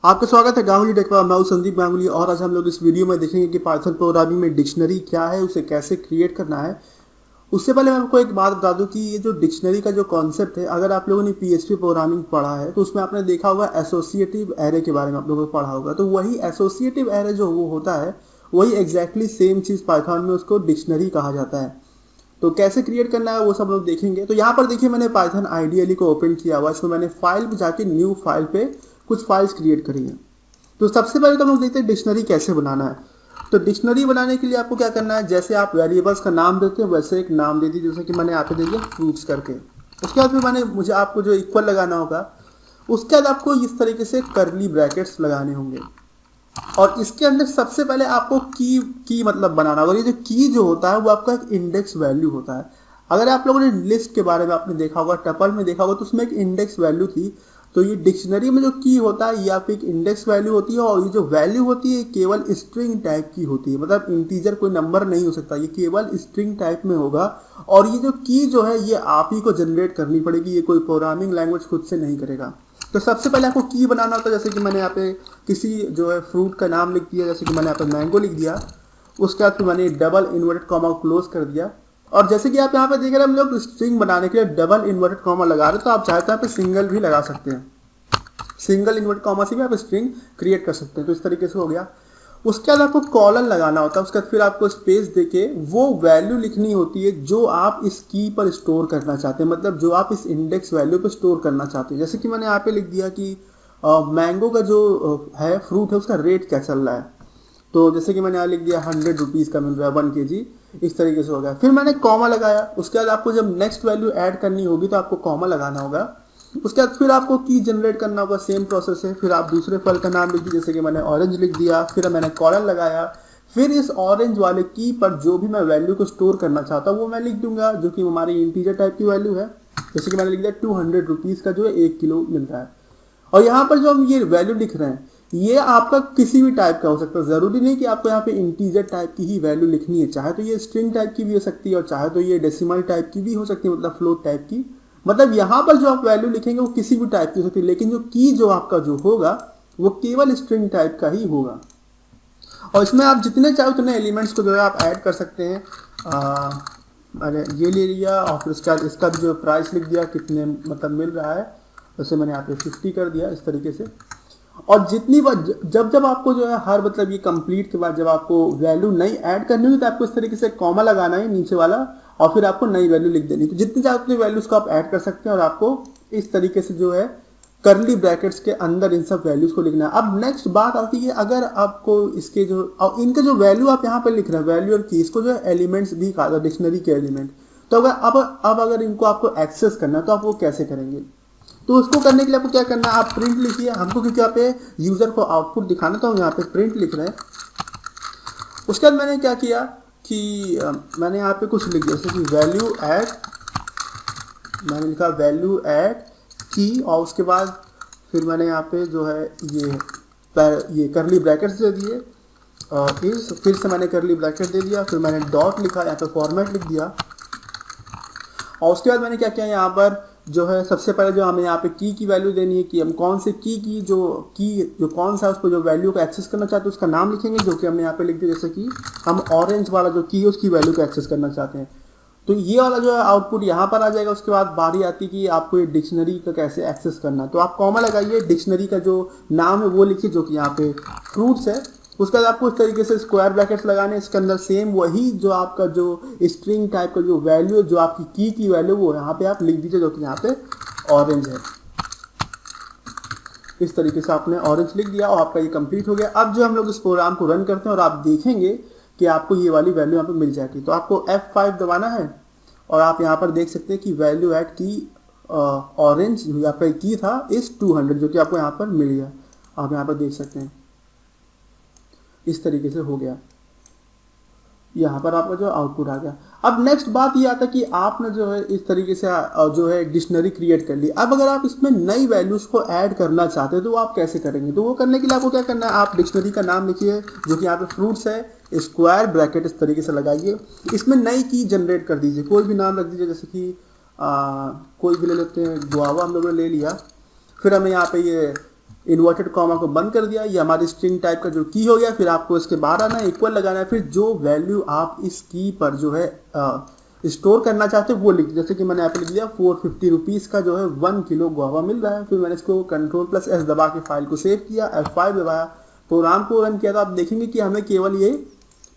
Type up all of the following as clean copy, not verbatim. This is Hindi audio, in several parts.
आपका स्वागत है गांगुली टेक पर। मैं हूं संदीप गांगुली और आज हम लोग इस वीडियो में देखेंगे कि पाइथन प्रोग्रामिंग में डिक्शनरी क्या है, उसे कैसे क्रिएट करना है। उससे पहले मैं आपको एक बात बता दूं कि ये जो डिक्शनरी का जो कॉन्सेप्ट है, अगर आप लोगों ने पीएचपी प्रोग्रामिंग पढ़ा है तो उसमें आपने देखा होगा एसोसिएटिव एरे के बारे में आप लोगों को पढ़ा होगा। तो वही एसोसिएटिव एरे जो वो होता है, वही एग्जैक्टली सेम चीज़ पाइथन में उसको डिक्शनरी कहा जाता है। तो कैसे क्रिएट करना है वो सब लोग देखेंगे। तो यहाँ पर देखिए मैंने पाइथन आईडीएलई को ओपन किया हुआ, इसमें मैंने फाइल पे जाके न्यू फाइल पे कुछ फाइल्स क्रिएट करी हैं। तो सबसे पहले तो हम लोग देखते हैं डिक्शनरी कैसे बनाना है। तो डिक्शनरी बनाने के लिए आपको क्या करना है, जैसे आप वेरिएबल्स का नाम देते हैं वैसे एक नाम दे दीजिए, जैसे कि मैंने यहाँ पे दे दिया फ्रूट्स करके। उसके बाद फिर मुझे आपको जो इक्वल लगाना होगा, उसके बाद आपको इस तरीके से करली ब्रैकेट्स लगाने होंगे और इसके अंदर सबसे पहले आपको की मतलब बनाना होगा। ये जो की जो होता है वो आपका एक इंडेक्स वैल्यू होता है। अगर आप लोगों ने लिस्ट के बारे में आपने देखा होगा, टपल में देखा होगा, तो उसमें एक इंडेक्स वैल्यू थी। तो ये डिक्शनरी में जो की होता है ये आपकी एक इंडेक्स वैल्यू होती है और ये जो वैल्यू होती है केवल स्ट्रिंग टाइप की होती है, मतलब इंटीजर कोई नंबर नहीं हो सकता, ये केवल स्ट्रिंग टाइप में होगा। और ये जो की जो है ये आप ही को जनरेट करनी पड़ेगी, ये कोई प्रोग्रामिंग लैंग्वेज खुद से नहीं करेगा। तो सबसे पहले आपको की बनाना होता है, जैसे कि मैंने यहाँ पे किसी जो है फ्रूट का नाम लिख दिया, जैसे कि मैंने यहाँ पे मैंगो लिख दिया। उसके बाद फिर मैंने डबल इन्वर्टेड कॉमा क्लोज कर दिया। और जैसे कि आप यहाँ पे देख रहे हैं, हम लोग स्ट्रिंग बनाने के लिए डबल इन्वर्टेड कॉमा लगा रहे हैं, तो आप चाहे तो यहाँ पे सिंगल भी लगा सकते हैं। सिंगल इन्वर्टेड कॉमा से भी आप स्ट्रिंग क्रिएट कर सकते हैं। तो इस तरीके से हो गया। उसके बाद आपको कॉलन लगाना होता है, उसके बाद फिर आपको स्पेस देके वो वैल्यू लिखनी होती है जो आप इस की पर स्टोर करना चाहते हैं, मतलब जो आप इस इंडेक्स वैल्यू पर स्टोर करना चाहते हैं। जैसे कि मैंने यहाँ पे लिख दिया कि मैंगो का जो है फ्रूट है उसका रेट क्या चल रहा है। तो जैसे कि मैंने यहाँ लिख दिया 100 रुपीज़ का मिल रहा है 1 kg। इस तरीके से हो गया। फिर मैंने कॉमा लगाया। उसके बाद आपको जब नेक्स्ट वैल्यू ऐड करनी होगी तो आपको कॉमा लगाना होगा। उसके बाद फिर आपको की जनरेट करना होगा, सेम प्रोसेस है। फिर आप दूसरे फल का नाम लिख दीजिए, जैसे कि मैंने ऑरेंज लिख दिया। फिर मैंने कॉलन लगाया। फिर इस ऑरेंज वाले की पर जो भी मैं वैल्यू को स्टोर करना चाहता हूँ वो मैं लिख दूंगा, जो कि हमारी इंटीजर टाइप की वैल्यू है। जैसे कि मैंने लिख दिया 200 रुपीज़ का जो है 1 किलो मिल रहा है। और यहाँ पर जो हम ये वैल्यू लिख रहे हैं ये आपका किसी भी टाइप का हो सकता है, ज़रूरी नहीं कि आपको यहाँ पे इंटीजर टाइप की ही वैल्यू लिखनी है। चाहे तो ये स्ट्रिंग टाइप की भी हो सकती है और चाहे तो ये डेसिमल टाइप की भी हो सकती है, मतलब फ्लोट टाइप की। मतलब यहाँ पर जो आप वैल्यू लिखेंगे वो किसी भी टाइप की हो सकती है, लेकिन जो की जो आपका जो होगा वो केवल स्ट्रिंग टाइप का ही होगा। और इसमें आप जितने चाहे उतने एलिमेंट्स को जो है आप ऐड कर सकते हैं। मैंने ये ले लिया और फिर इसका भी जो प्राइस लिख दिया, कितने मतलब मिल रहा है, वैसे मैंने यहाँ पे 50 कर दिया इस तरीके से। और जितनी बार जब आपको जो है हर मतलब ये कंप्लीट के बाद जब आपको वैल्यू नई ऐड करनी होगी तो आपको इस तरीके से कॉमा लगाना है नीचे वाला और फिर आपको नई वैल्यू लिख देनी। तो जितनी चाहे उतनी वैल्यूज को आप ऐड कर सकते हैं और आपको इस तरीके से जो है करली ब्रैकेट्स के अंदर इन सब वैल्यूज को लिखना है। अब नेक्स्ट बात आती है, अगर आपको इसके जो और इनके जो वैल्यू आप यहाँ पर लिख रहे हैं, वैल्यू और की, इसको जो है एलिमेंट्स भी कहा जाता है, डिक्शनरी के एलिमेंट। तो अगर अब अगर इनको आपको एक्सेस करना है तो आप वो कैसे करेंगे। तो उसको करने के लिए आपको क्या करना है, आप प्रिंट लिखिए। हमको क्योंकि यहाँ पे यूजर को आउटपुट दिखाना था, हम यहाँ पे प्रिंट लिख रहे हैं। उसके बाद मैंने क्या किया कि मैंने यहाँ पे कुछ लिख दिया, जैसे कि वैल्यू ऐड, मैंने लिखा वैल्यू ऐड की। और उसके बाद फिर मैंने यहाँ पे जो है ये करली ब्रैकेट्स दे दिए और फिर से मैंने करली ब्रैकेट दे दिया। फिर मैंने डॉट लिखा, यहाँ पे फॉर्मेट लिख दिया। और उसके बाद मैंने क्या किया, यहाँ पर जो है सबसे पहले जो हमें यहाँ पे की वैल्यू देनी है कि हम कौन से की जो कौन सा उस पर जो वैल्यू को एक्सेस करना चाहते हैं उसका नाम लिखेंगे, जो कि हमने यहाँ पे लिख दिया। जैसे कि हम ऑरेंज वाला जो की है उसकी वैल्यू को एक्सेस करना चाहते हैं, तो ये वाला जो है आउटपुट यहाँ पर आ जाएगा। उसके बाद बारी आती है कि आपको ये डिक्शनरी का कैसे एक्सेस करना है। तो आप कॉमा लगाइए, डिक्शनरी का जो नाम है वो लिखिए, जो कि यहाँ पे फ्रूट्स है। उसके बाद आपको इस तरीके से स्क्वायर ब्रैकेट्स लगाने, इसके अंदर सेम वही जो आपका जो स्ट्रिंग टाइप का जो वैल्यू जो आपकी की वैल्यू वो यहाँ पे आप लिख दीजिए, जो कि यहाँ पे ऑरेंज है। इस तरीके से आपने ऑरेंज लिख दिया और आपका ये कंप्लीट हो गया। अब जो हम लोग इस प्रोग्राम को रन करते हैं और आप देखेंगे कि आपको ये वाली वैल्यू यहाँ पे मिल जाएगी। तो आपको F5 दबाना है और आप यहाँ पर देख सकते हैं कि वैल्यू एट की ऑरेंज जो आपका की था इस 200, जो कि आपको यहाँ पर मिल गया। आप यहाँ पर देख सकते हैं इस तरीके से हो गया, यहाँ पर आपका जो आउटपुट आ गया। अब नेक्स्ट बात ये आता है कि आपने जो है इस तरीके से जो है डिक्शनरी क्रिएट कर ली। अब अगर आप इसमें नई वैल्यूज को ऐड करना चाहते हैं तो वो आप कैसे करेंगे। तो वो करने के लिए आपको क्या करना है, आप डिक्शनरी का नाम लिखिए, जो कि यहाँ पे फ्रूट्स है, स्क्वायर ब्रैकेट इस तरीके से लगाइए। इसमें नई की जनरेट कर दीजिए, कोई भी नाम रख दीजिए, जैसे कि कोई भी ले लेते हैं, गुआवा हम लोगों ने ले लिया। फिर हमें यहाँ पे ये इन्वर्टेड कॉमा को बंद कर दिया, ये हमारी स्ट्रिंग टाइप का जो की हो गया। फिर आपको इसके बाहर आना है, इक्वल लगाना है, फिर जो वैल्यू आप इस की पर जो है स्टोर करना चाहते हो वो लिख, जैसे कि मैंने यहाँ पे लिख दिया 450 रुपीज़ का जो है 1 किलो गुआवा मिल रहा है। फिर मैंने इसको Ctrl+S दबा के फाइल को सेव किया, F5 दबाया, प्रोग्राम को रन किया, तो आप देखेंगे कि हमें केवल ये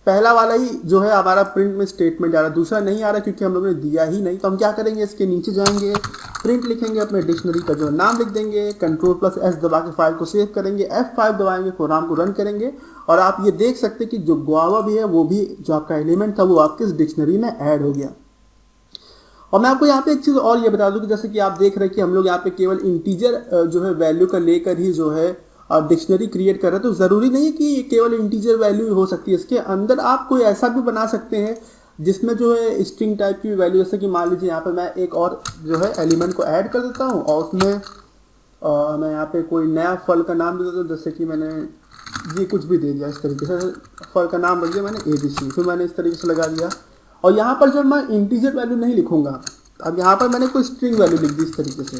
पहला वाला ही जो है हमारा प्रिंट में स्टेटमेंट आ रहा है, दूसरा नहीं आ रहा क्योंकि हम लोगों ने दिया ही नहीं। तो हम क्या करेंगे, इसके नीचे जाएंगे, प्रिंट लिखेंगे, अपने डिक्शनरी का जो नाम लिख देंगे, Ctrl+S दबा के फाइल को सेव करेंगे, F5 दबाएंगे, प्रोग्राम को रन करेंगे, और आप ये देख सकते हैं कि जो गुआवा भी है वो भी जो आपका एलिमेंट था वो आपके इस डिक्शनरी में ऐड हो गया। और मैं आपको यहाँ पे एक चीज़ और ये बता दूं कि जैसे कि आप देख रहे हैं कि हम लोग यहाँ पे केवल इंटीजर जो है वैल्यू का लेकर ही जो है डिक्शनरी क्रिएट कर रहे हैं, तो ज़रूरी नहीं है कि केवल इंटीजर वैल्यू हो सकती है। इसके अंदर आप कोई ऐसा भी बना सकते हैं जिसमें जो है स्ट्रिंग टाइप की वैल्यू, जैसे कि मान लीजिए यहाँ पे मैं एक और जो है एलिमेंट को ऐड कर देता हूँ और उसमें मैं यहाँ पे कोई नया फल का नाम दे देता हूँ, जैसे कि मैंने ये कुछ भी दे दिया, इस तरीके से फल का नाम रख दिया मैंने ABC, फिर मैंने इस तरीके से लगा दिया। और यहाँ पर जब मैं इंटीजर वैल्यू नहीं लिखूंगा, अब यहाँ पर मैंने कोई स्ट्रिंग वैल्यू लिख दी इस तरीके से,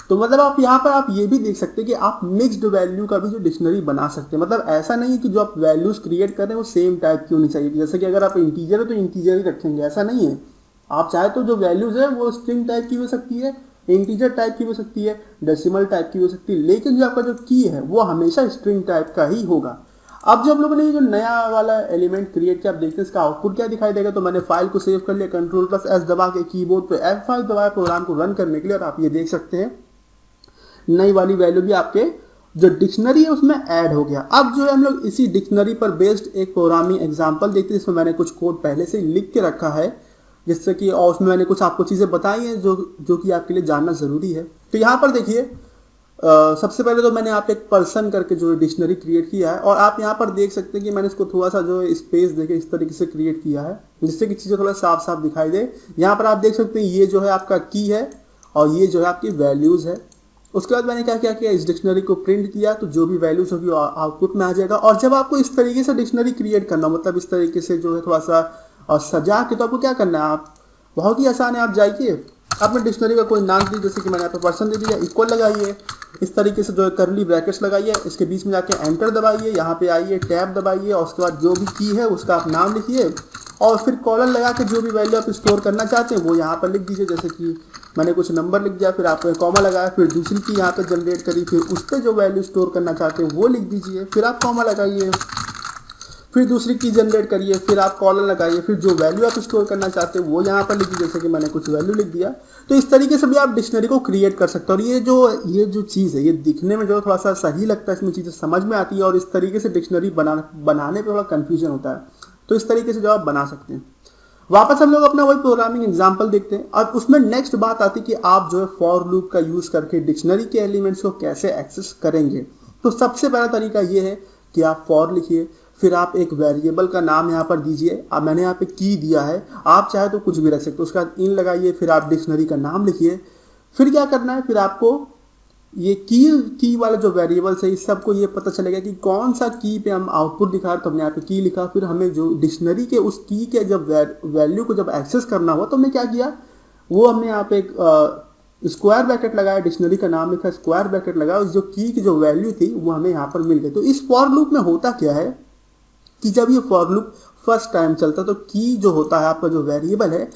तो मतलब आप यहाँ पर आप ये भी देख सकते हैं कि आप मिक्स्ड वैल्यू का भी जो डिक्शनरी बना सकते हैं। मतलब ऐसा नहीं है कि जो आप वैल्यूज क्रिएट कर रहे हैं वो सेम टाइप की होनी चाहिए, जैसे कि अगर आप इंटीजर है तो इंटीजर ही रखेंगे, ऐसा नहीं है। आप चाहे तो जो वैल्यूज है वो स्ट्रिंग टाइप की हो सकती है, इंटीजर टाइप की हो सकती है, डेसिमल टाइप की हो सकती है, लेकिन जो आपका जो की है वो हमेशा स्ट्रिंग टाइप का ही होगा। अब जब लोगों ने जो नया वाला एलिमेंट क्रिएट किया, आप देखते हैं इसका आउटपुट क्या दिखाई देगा। तो मैंने फाइल को सेव कर लिया, Ctrl+S दबा के कीबोर्ड पे F5 दबाया प्रोग्राम को रन करने के लिए, और आप ये देख सकते हैं नई वाली वैल्यू भी आपके जो डिक्शनरी है उसमें ऐड हो गया। अब जो है हम लोग इसी डिक्शनरी पर बेस्ड एक प्रोग्रामिंग एग्जांपल देखते हैं, इसमें मैंने कुछ कोड पहले से लिख के रखा है, जिससे कि और उसमें मैंने कुछ आपको चीज़ें बताई हैं जो कि आपके लिए जानना ज़रूरी है। तो यहाँ पर देखिए सबसे पहले तो मैंने यहाँ पे एक पर्सन करके जो डिक्शनरी क्रिएट किया है, और आप यहाँ पर देख सकते हैं कि मैंने इसको थोड़ा सा जो है स्पेस देके इस तरीके से क्रिएट किया है, जिससे कि चीज़ें थोड़ा साफ साफ दिखाई दे। यहाँ पर आप देख सकते हैं ये जो है आपका की है और ये जो है आपकी वैल्यूज़ है। उसके बाद मैंने क्या किया, इस डिक्शनरी को प्रिंट किया, तो जो भी वैल्यूज होगी आउटपुट में आ जाएगा। और जब आपको इस तरीके से डिक्शनरी क्रिएट करना, मतलब इस तरीके से जो है थोड़ा सा सजा के, तो आपको क्या करना है, आप बहुत ही आसान है, आप जाइए अपने डिक्शनरी का कोई नाम दीजिए, जैसे कि मैंने यहाँ पे पर्सन दे दिया, इक्वल लगाइए, इस तरीके से जो है करली ब्रैकेट्स लगाइए, इसके बीच में जाके एंटर दबाइए, यहाँ पे आइए टैब दबाइए, और उसके बाद जो भी की है उसका आप नाम लिखिए, और फिर कॉलन लगा के जो भी वैल्यू आप स्टोर करना चाहते हैं वो यहाँ पर लिख दीजिए। जैसे कि मैंने कुछ नंबर लिख दिया, फिर आपने कॉमा लगाया, फिर दूसरी की यहाँ पे जनरेट करी, फिर उस पर जो वैल्यू स्टोर करना चाहते हैं वो लिख दीजिए, फिर आप कॉमा लगाइए, फिर दूसरी की जनरेट करिए, फिर आप कॉलन लगाइए, फिर जो वैल्यू आप स्टोर करना चाहते हैं वो यहाँ पर लिखिए, जैसे कि मैंने कुछ वैल्यू लिख दिया। तो इस तरीके से भी आप डिक्शनरी को क्रिएट कर सकते हैं। और ये जो चीज़ है ये दिखने में जो थोड़ा सा सही लगता है, इसमें चीज़ें समझ में आती है, और इस तरीके से डिक्शनरी बनाने पर थोड़ा कन्फ्यूजन होता है, तो इस तरीके से जो आप बना सकते हैं। वापस हम लोग अपना वही प्रोग्रामिंग एग्जांपल देखते हैं। और उसमें नेक्स्ट बात आती है कि आप जो है फॉर लूप का यूज़ करके डिक्शनरी के एलिमेंट्स को कैसे एक्सेस करेंगे। तो सबसे पहला तरीका ये है कि आप फॉर लिखिए, फिर आप एक वेरिएबल का नाम यहाँ पर दीजिए। अब मैंने यहाँ पे की दिया है, आप चाहे तो कुछ भी रख सकते हो। उसके बाद इन लगाइए, फिर आप डिक्शनरी का नाम लिखिए। फिर क्या करना है, फिर आपको ये की वाला जो वेरिएबल्स है इस सबको ये पता चलेगा कि कौन सा की पे हम आउटपुट दिखा रहे, तो हमने यहाँ पे की लिखा। फिर हमें जो डिक्शनरी के उस की के जब वैल्यू को जब एक्सेस करना हुआ तो हमने क्या किया, वो हमने यहाँ पे एक स्क्वायर ब्रैकेट लगाया, डिक्शनरी का नाम लिखा, स्क्वायर ब्रैकेट लगाया, जो की जो वैल्यू थी वो हमें यहाँ पर मिल गई। तो इस फॉर लूप में होता क्या है कि जब ये फॉर लूप फर्स्ट टाइम चलता है तो की जो होता है आपका जो वेरिएबल है,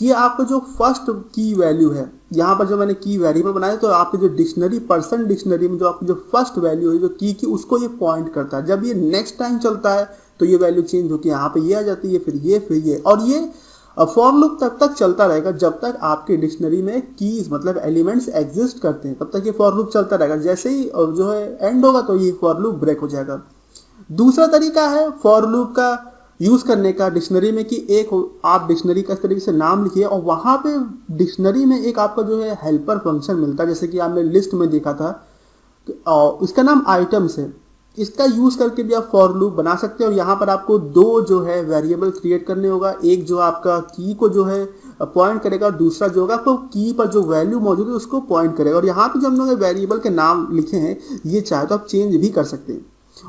ये आपका जो फर्स्ट की वैल्यू है, यहाँ पर जो मैंने की वेरिएबल बनाया, तो आपकी जो डिक्शनरी पर्सन डिक्शनरी में जो आपकी जो फर्स्ट वैल्यू है जो की उसको ये पॉइंट करता है। जब ये नेक्स्ट टाइम चलता है तो ये वैल्यू चेंज होकर यहाँ पे ये आ जाती है, फिर ये, और ये फॉर लूप तब तक चलता रहेगा जब तक आपके डिक्शनरी में कीज मतलब एलिमेंट्स एग्जिस्ट करते हैं, तब तक ये फॉर लूप चलता रहेगा। जैसे ही जो है एंड होगा तो ये फॉर लूप ब्रेक हो जाएगा। दूसरा तरीका है फॉर लूप का यूज करने का डिक्शनरी में कि एक आप डिक्शनरी का इस तरीके से नाम लिखिए, और वहां पे डिक्शनरी में एक आपका जो है हेल्पर फंक्शन मिलता है, जैसे कि आपने लिस्ट में देखा था, और इसका नाम आइटम्स है। इसका यूज करके भी आप फॉर लूप बना सकते हैं। और यहाँ पर आपको दो जो है वेरिएबल क्रिएट करने होगा, एक जो आपका की को जो है पॉइंट करेगा, और दूसरा जो होगा आपको की पर जो वैल्यू मौजूद है उसको पॉइंट करेगा। और यहाँ पे जो हम लोग वेरिएबल के नाम लिखे हैं ये चाहे तो आप चेंज भी कर सकते हैं।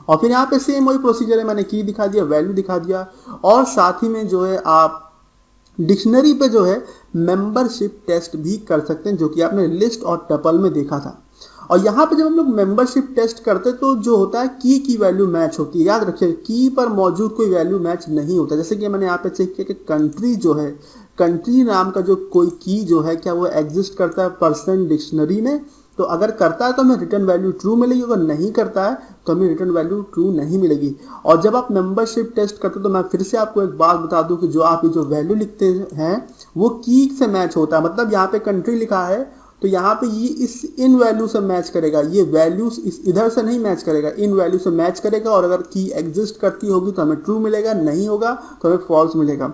और फिर यहाँ पे सेम वही प्रोसीजर है, मैंने की दिखा दिया, वैल्यू दिखा दिया, और साथ ही में जो है आप डिक्शनरी पे जो है मेंबरशिप टेस्ट भी कर सकते हैं, जो कि आपने लिस्ट और टपल में देखा था। और यहाँ पे जब हम लोग मेंबरशिप टेस्ट करते हैं तो जो होता है की वैल्यू मैच होती है। याद रखिए की पर मौजूद कोई वैल्यू मैच नहीं होता। जैसे कि मैंने यहाँ पे चेक किया कि कंट्री जो है, कंट्री नाम का जो कोई की जो है क्या वो एग्जिस्ट करता है पर्सन डिक्शनरी में, तो अगर करता है तो हमें रिटर्न वैल्यू ट्रू मिलेगी, अगर नहीं करता है तो हमें रिटर्न वैल्यू ट्रू नहीं मिलेगी। और जब आप मेंबरशिप टेस्ट करते हो तो मैं फिर से आपको एक बात बता दूं कि जो आप ये जो वैल्यू लिखते हैं वो की से मैच होता है। मतलब यहाँ पे कंट्री लिखा है तो यहाँ पे ये इन वैल्यू से मैच करेगा, ये वैल्यूज इधर से नहीं मैच करेगा, इन वैल्यू से मैच करेगा। और अगर की एग्जिस्ट करती होगी तो हमें ट्रू मिलेगा, नहीं होगा तो हमें फॉल्स मिलेगा।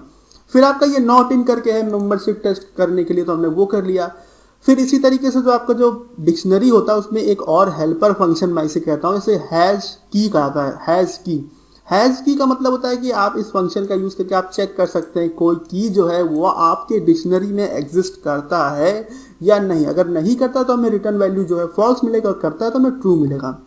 फिर आपका ये नॉट इन करके है मेंबरशिप टेस्ट करने के लिए, तो हमने वो कर लिया। फिर इसी तरीके से जो आपका जो डिक्शनरी होता है उसमें एक और हेल्पर फंक्शन मैं इसे कहता हूँ, इसे हैश की कहता है। हैश की का मतलब होता है कि आप इस फंक्शन का यूज करके आप चेक कर सकते हैं कोई की जो है वो आपके डिक्शनरी में एग्जिस्ट करता है या नहीं। अगर नहीं करता तो हमें रिटर्न वैल्यू जो है फॉल्स मिलेगा, और करता है तो हमें ट्रू मिलेगा।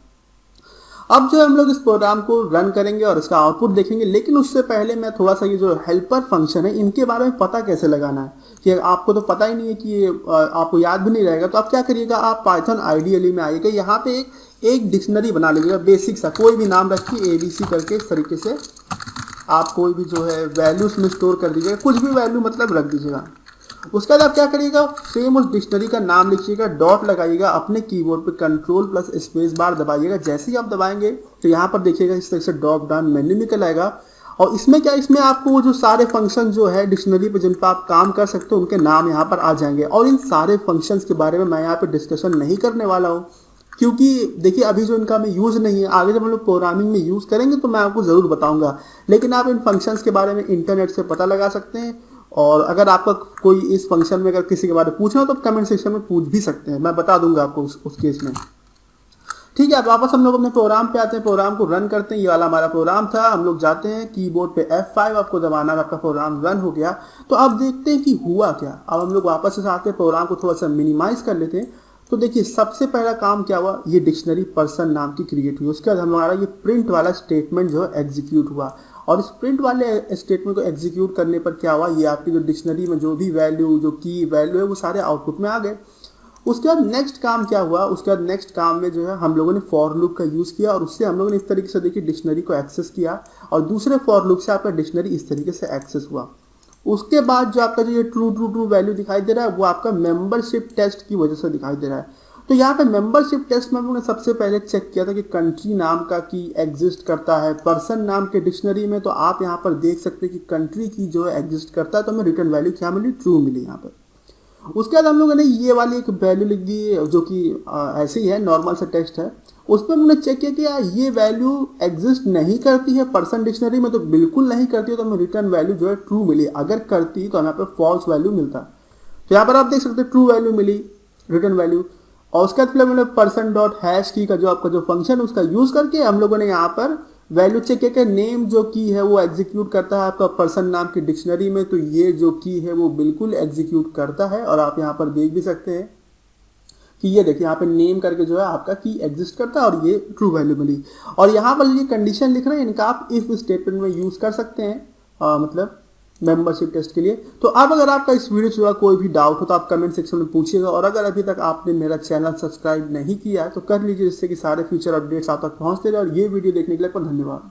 अब जो हम लोग इस प्रोग्राम को रन करेंगे और इसका आउटपुट देखेंगे, लेकिन उससे पहले मैं थोड़ा सा ये जो हेल्पर फंक्शन है इनके बारे में पता कैसे लगाना है, कि आपको तो पता ही नहीं है कि आपको याद भी नहीं रहेगा। तो आप क्या करिएगा, आप पाइथन आईडीएलई में आइएगा, यहाँ पे एक डिक्शनरी बना लीजिएगा बेसिक सा, कोई भी नाम रखिए ABC करके। इस तरीके से आप कोई भी जो है वैल्यूज में स्टोर कर दीजिएगा, कुछ भी वैल्यू मतलब रख दीजिएगा। उसके बाद आप क्या करिएगा, सेम उस डिक्शनरी का नाम लिखिएगा, डॉट लगाइएगा, अपने कीबोर्ड पे कंट्रोल प्लस स्पेस बार दबाइएगा। जैसे ही आप दबाएंगे तो यहाँ पर देखिएगा इस तरह से ड्रॉप डाउन मेन्यू निकल आएगा। और इसमें क्या, इसमें आपको वो जो सारे फंक्शन जो है डिक्शनरी पे जिन पर आप काम कर सकते हो उनके नाम यहाँ पर आ जाएंगे। और इन सारे फंक्शंस के बारे में मैं यहाँ पे डिस्कशन नहीं करने वाला हूँ, क्योंकि देखिए अभी जो इनका में यूज़ नहीं है, आगे जब हम लोग प्रोग्रामिंग में यूज़ करेंगे तो मैं आपको ज़रूर बताऊंगा। लेकिन आप इन फंक्शंस के बारे में इंटरनेट से पता लगा सकते हैं। और अगर आपका कोई इस फंक्शन में अगर किसी के बारे में पूछना हो तो कमेंट सेक्शन में पूछ भी सकते हैं, मैं बता दूंगा आपको उस केस में। ठीक है, अब वापस हम लोग अपने प्रोग्राम पे आते हैं, प्रोग्राम को रन करते हैं। ये वाला हमारा प्रोग्राम था। हम लोग जाते हैं कीबोर्ड पे F5 आपको दबाना है, आपका प्रोग्राम रन हो गया। तो अब देखते हैं कि हुआ क्या। अब हम लोग वापस से आते हैं, प्रोग्राम को थोड़ा सा मिनिमाइज कर लेते हैं। तो देखिए सबसे पहला काम क्या हुआ, ये डिक्शनरी पर्सन नाम की क्रिएट हुई। उसके बाद हमारा ये प्रिंट वाला स्टेटमेंट जो है एग्जीक्यूट हुआ। और इस प्रिंट वाले स्टेटमेंट को एग्जीक्यूट करने पर क्या हुआ, ये आपकी जो डिक्शनरी में जो भी वैल्यू, जो की वैल्यू है वो सारे आउटपुट में आ गए। उसके बाद नेक्स्ट काम क्या हुआ, उसके बाद नेक्स्ट काम में जो है हम लोगों ने फॉर लूप का यूज़ किया, और उससे हम लोगों ने इस तरीके से देखिए डिक्शनरी को एक्सेस किया, और दूसरे फॉर लूप से आपका डिक्शनरी इस तरीके से एक्सेस हुआ। उसके बाद जो आपका जो ये ट्रू ट्रू ट्रू वैल्यू दिखाई दे रहा है वो आपका मेंबरशिप टेस्ट की वजह से दिखाई दे रहा है। तो यहाँ पे मेंबरशिप टेस्ट में हम लोगों ने सबसे पहले चेक किया था कि कंट्री नाम का की एग्जिस्ट करता है पर्सन नाम के डिक्शनरी में। तो आप यहाँ पर देख सकते हैं कि कंट्री की जो है एग्जिस्ट करता है, तो हमें रिटर्न वैल्यू क्या मिली, ट्रू मिली यहाँ पर। उसके बाद हम लोगों ने ये वाली एक वैल्यू लिख दी जो कि ऐसे ही है, नॉर्मल सा टेक्स्ट है। उसमें हमने चेक किया कि ये वैल्यू एग्जिस्ट नहीं करती है पर्सन डिक्शनरी में, तो बिल्कुल नहीं करती है, तो हमें रिटर्न वैल्यू जो है ट्रू मिली। अगर करती तो हमें यहाँ पर फॉल्स वैल्यू मिलता। तो यहाँ पर आप देख सकते हैं ट्रू वैल्यू मिली, रिटर्न वैल्यू। और उसके बाद हमने पर्सन डॉट हैश की का जो आपका जो फंक्शन है उसका यूज करके हम लोगों ने यहाँ पर वैल्यू चेक किया कि नेम जो की है वो एग्जीक्यूट करता है आपका पर्सन नाम की डिक्शनरी में। तो ये जो की है वो बिल्कुल एग्जीक्यूट करता है। और आप यहाँ पर देख भी सकते हैं कि ये देखिए यहाँ पे नेम करके जो है आपका की एग्जिस्ट करता है, और ये ट्रू वैल्यू मिली। और यहाँ पर ये कंडीशन लिख रहे हैं इनका आप इफ स्टेटमेंट में यूज कर सकते हैं, मतलब मेंबरशिप टेस्ट के लिए। तो अब अगर आपका इस वीडियो से जुड़ा कोई भी डाउट हो तो आप कमेंट सेक्शन में पूछिएगा। और अगर अभी तक आपने मेरा चैनल सब्सक्राइब नहीं किया है तो कर लीजिए, जिससे कि सारे फ्यूचर अपडेट्स आप तक पहुंचते रहे। और ये वीडियो देखने के लिए आपका धन्यवाद।